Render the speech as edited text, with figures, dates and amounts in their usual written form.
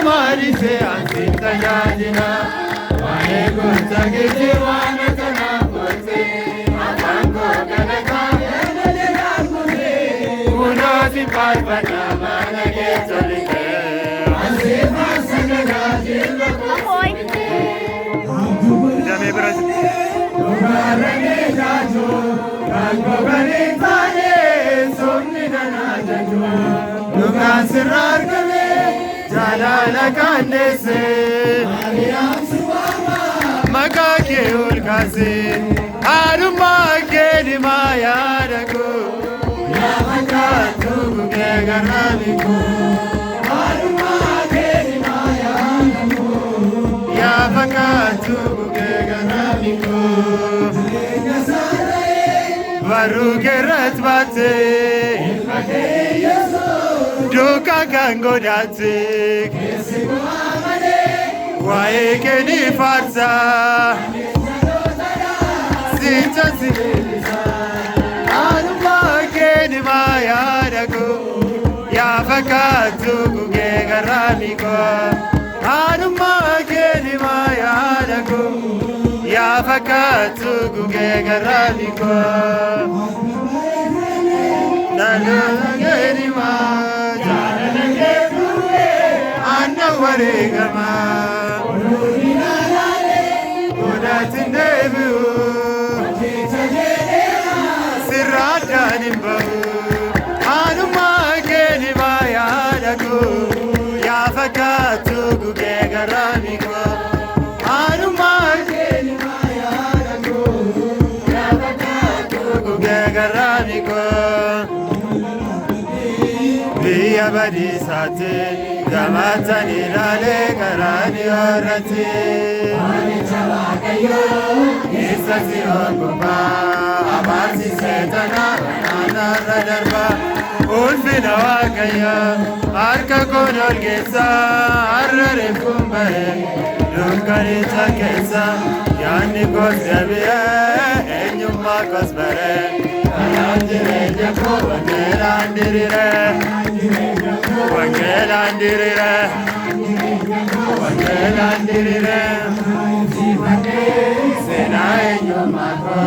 Anumari se ansita jajina, wae gunta giti wana tanakote, apango ganaka yanade rakume, unasi parvana mana ke cholite, ansita sangha jilva kote. Jame braj. Ugarane jajo, rango gane tane, somni dana jajo, dugan sirar kame, jalala kandese, Mariam subama, makake ulkase, aruma ke dimaya dago, ya makatu ke garamiku, aruma ke dimaya dago, ya makatu ke garamiku, baru kerat bate, Duka kango datik, wae keni farsa, sinta sinisa, anuma keni maya dago, ya fakatu kuge garamiko, anuma keni maya dago, ya fakatu kuge garamiko, nana geni ma. Warigama, Udatin Devu, Sirata Nimbu, Anuma Keni Mayadaku, Yafakatu Gugegaramiko, Anuma Keni Mayadaku, Yafakatu Gugegaramiko, Via Badisate. Gamatani lale karani orati, ani chalakayo, isasi okumba, abasi setana, nana radarba, ulfina wakayo, arka konol gesa, arre kumbaye, lukani chakesa, yani kosyabiye, enyuma kosbere, ayandire jako, wangelandirire. Wangelandirire, Wangelandirire, Sena enyumako.